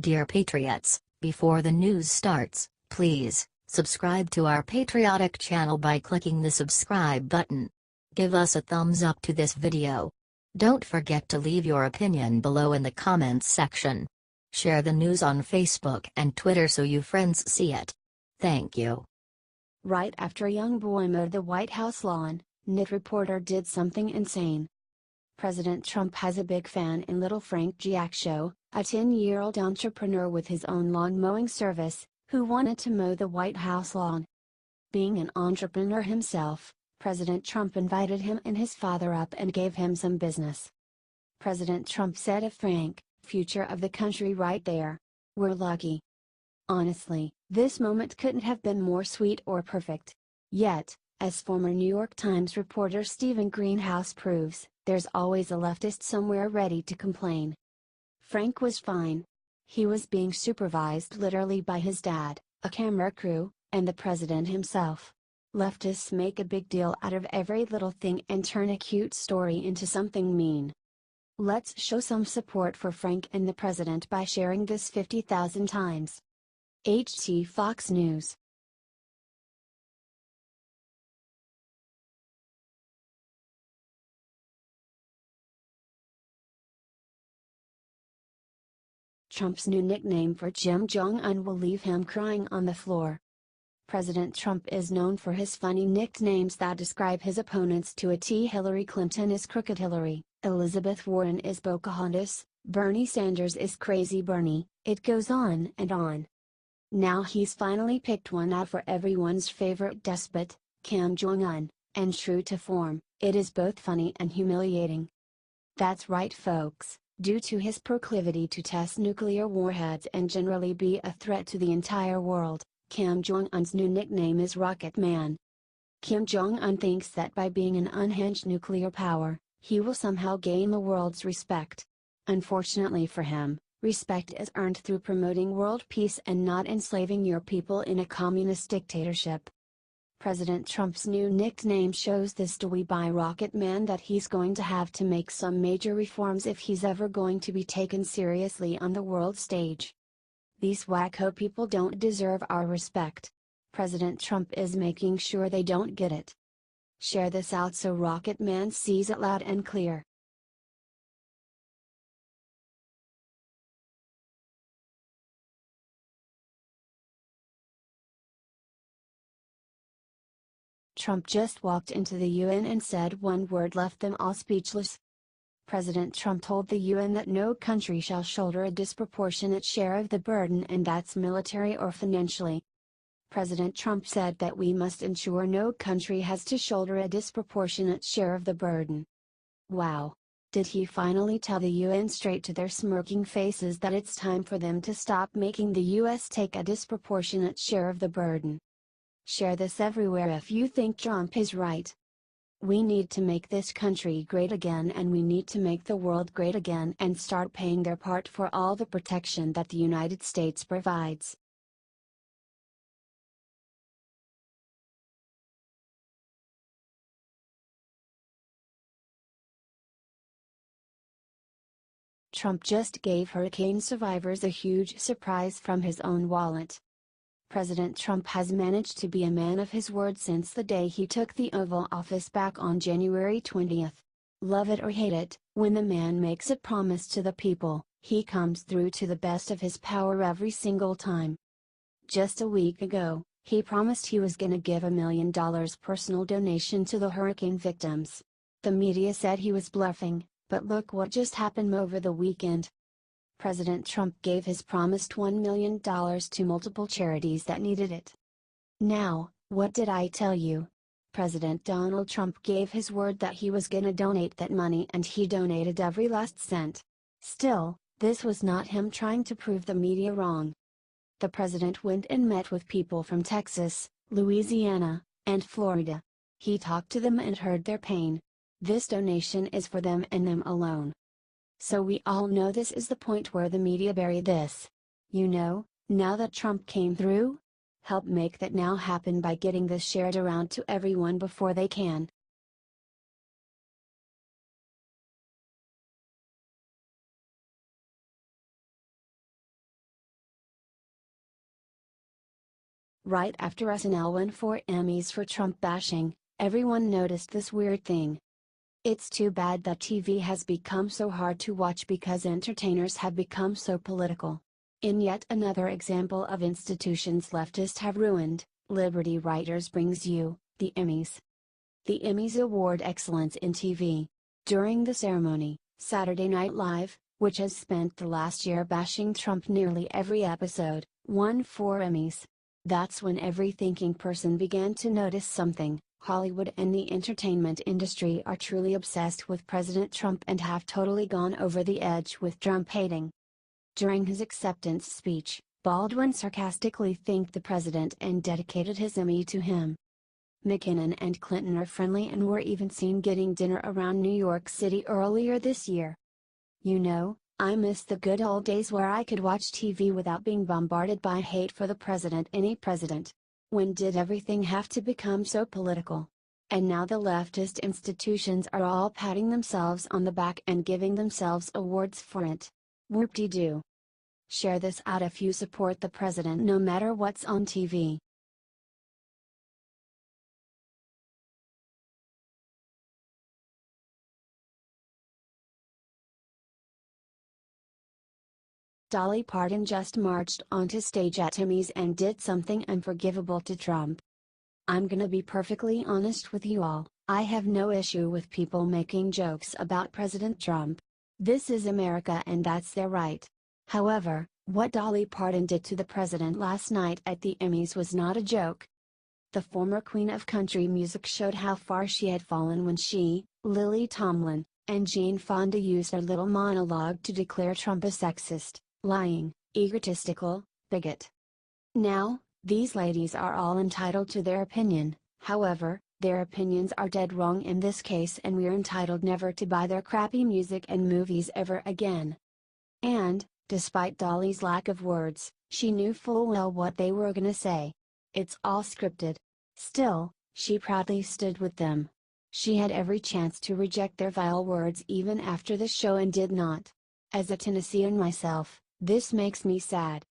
Dear Patriots, before the news starts, please subscribe to our patriotic channel by clicking the subscribe button. Give us a thumbs up to this video. Don't forget to leave your opinion below in the comments section. Share the news on Facebook and Twitter so you friends see it. Thank you. Right after a young boy mowed the White House lawn, NYT reporter did something insane. President Trump has a big fan in little Frank Giaccio, a 10-year-old entrepreneur with his own lawn mowing service, who wanted to mow the White House lawn. Being an entrepreneur himself, President Trump invited him and his father up and gave him some business. President Trump said of Frank, "Future of the country right there. We're lucky." Honestly, this moment couldn't have been more sweet or perfect. Yet, as former New York Times reporter Stephen Greenhouse proves, there's always a leftist somewhere ready to complain. Frank was fine. He was being supervised literally by his dad, a camera crew, and the president himself. Leftists make a big deal out of every little thing and turn a cute story into something mean. Let's show some support for Frank and the president by sharing this 50,000 times. HT Fox News. Trump's new nickname for Kim Jong-un will leave him crying on the floor. President Trump is known for his funny nicknames that describe his opponents to a T. Hillary Clinton is Crooked Hillary, Elizabeth Warren is Pocahontas, Bernie Sanders is Crazy Bernie, it goes on and on. Now he's finally picked one out for everyone's favorite despot, Kim Jong-un, and true to form, it is both funny and humiliating. That's right folks, due to his proclivity to test nuclear warheads and generally be a threat to the entire world, Kim Jong-un's new nickname is Rocket Man. Kim Jong-un thinks that by being an unhinged nuclear power, he will somehow gain the world's respect. Unfortunately for him, respect is earned through promoting world peace and not enslaving your people in a communist dictatorship. President Trump's new nickname shows this story by Rocket Man that he's going to have to make some major reforms if he's ever going to be taken seriously on the world stage. These wacko people don't deserve our respect. President Trump is making sure they don't get it. Share this out so Rocket Man sees it loud and clear. Trump just walked into the UN and said one word left them all speechless. President Trump told the UN that no country shall shoulder a disproportionate share of the burden, and that's military or financially. President Trump said that we must ensure no country has to shoulder a disproportionate share of the burden. Wow! Did he finally tell the UN straight to their smirking faces that it's time for them to stop making the US take a disproportionate share of the burden? Share this everywhere if you think Trump is right. We need to make this country great again, and we need to make the world great again and start paying their part for all the protection that the United States provides. Trump just gave hurricane survivors a huge surprise from his own wallet. President Trump has managed to be a man of his word since the day he took the Oval Office back on January 20th. Love it or hate it, when the man makes a promise to the people, he comes through to the best of his power every single time. Just a week ago, he promised he was gonna give $1 million personal donation to the hurricane victims. The media said he was bluffing, but look what just happened over the weekend. President Trump gave his promised $1 million to multiple charities that needed it. Now, what did I tell you? President Donald Trump gave his word that he was gonna donate that money, and he donated every last cent. Still, this was not him trying to prove the media wrong. The president went and met with people from Texas, Louisiana, and Florida. He talked to them and heard their pain. This donation is for them and them alone. So we all know this is the point where the media bury this. You know, now that Trump came through? Help make that now happen by getting this shared around to everyone before they can. Right after SNL won 4 Emmys for Trump bashing, everyone noticed this weird thing. It's too bad that TV has become so hard to watch because entertainers have become so political. In yet another example of institutions leftists have ruined, Liberty Writers brings you the Emmys. The Emmys award excellence in TV. During the ceremony, Saturday Night Live, which has spent the last year bashing Trump nearly every episode, won 4 Emmys. That's when every thinking person began to notice something. Hollywood and the entertainment industry are truly obsessed with President Trump and have totally gone over the edge with Trump hating. During his acceptance speech, Baldwin sarcastically thanked the president and dedicated his Emmy to him. McKinnon and Clinton are friendly and were even seen getting dinner around New York City earlier this year. You know, I miss the good old days where I could watch TV without being bombarded by hate for the president. Any president. When did everything have to become so political? And now the leftist institutions are all patting themselves on the back and giving themselves awards for it. Whoop-de-doo. Share this out if you support the president no matter what's on TV. Dolly Parton just marched onto stage at Emmys and did something unforgivable to Trump. I'm gonna be perfectly honest with you all, I have no issue with people making jokes about President Trump. This is America and that's their right. However, what Dolly Parton did to the president last night at the Emmys was not a joke. The former queen of country music showed how far she had fallen when she, Lily Tomlin, and Jane Fonda used their little monologue to declare Trump a sexist, lying, egotistical bigot. Now, these ladies are all entitled to their opinion, however, their opinions are dead wrong in this case and we're entitled never to buy their crappy music and movies ever again. And, despite Dolly's lack of words, she knew full well what they were gonna say. It's all scripted. Still, she proudly stood with them. She had every chance to reject their vile words even after the show and did not. As a Tennessean myself, this makes me sad.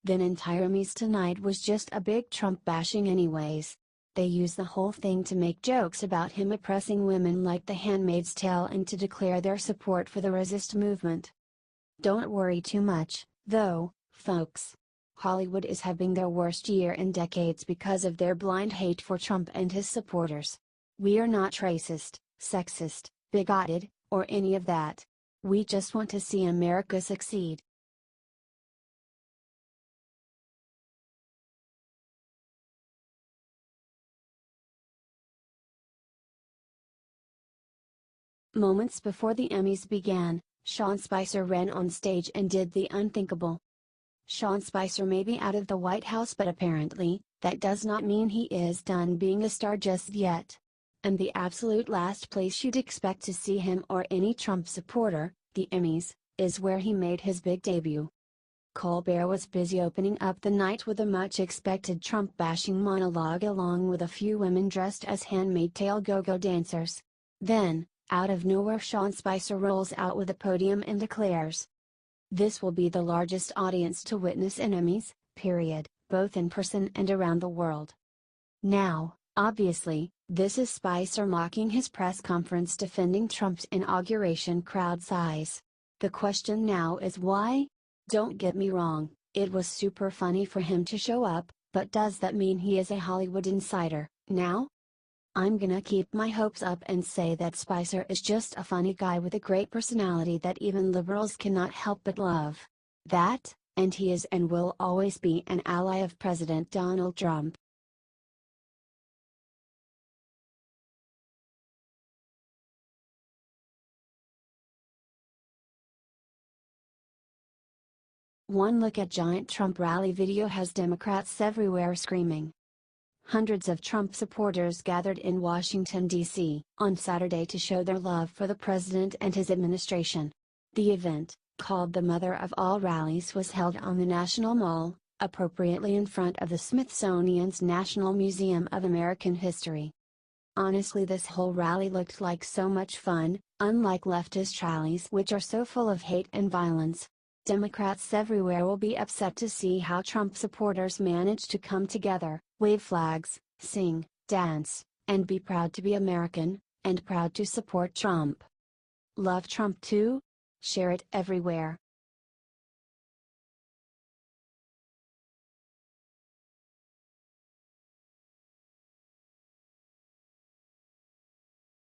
Then entire Emmys tonight was just a big Trump bashing anyways. They use the whole thing to make jokes about him oppressing women like The Handmaid's Tale and to declare their support for the resist movement. Don't worry too much, though, folks. Hollywood is having their worst year in decades because of their blind hate for Trump and his supporters. We are not racist, sexist, bigoted, or any of that. We just want to see America succeed. Moments before the Emmys began, Sean Spicer ran on stage and did the unthinkable. Sean Spicer may be out of the White House, but apparently, that does not mean he is done being a star just yet. And the absolute last place you'd expect to see him or any Trump supporter, the Emmys, is where he made his big debut. Colbert was busy opening up the night with a much-expected Trump-bashing monologue along with a few women dressed as Handmaid's Tale go-go dancers. Then, out of nowhere, Sean Spicer rolls out with a podium and declares, "This will be the largest audience to witness an Emmys, period, both in person and around the world." Now, obviously, this is Spicer mocking his press conference defending Trump's inauguration crowd size. The question now is why? Don't get me wrong, it was super funny for him to show up, but does that mean he is a Hollywood insider, now? I'm gonna keep my hopes up and say that Spicer is just a funny guy with a great personality that even liberals cannot help but love. That, and he is and will always be an ally of President Donald Trump. One look at giant Trump rally video has Democrats everywhere screaming. Hundreds of Trump supporters gathered in Washington, D.C., on Saturday to show their love for the president and his administration. The event, called the Mother of All Rallies, was held on the National Mall, appropriately in front of the Smithsonian's National Museum of American History. Honestly, this whole rally looked like so much fun, unlike leftist rallies which are so full of hate and violence. Democrats everywhere will be upset to see how Trump supporters manage to come together, wave flags, sing, dance, and be proud to be American, and proud to support Trump. Love Trump too? Share it everywhere.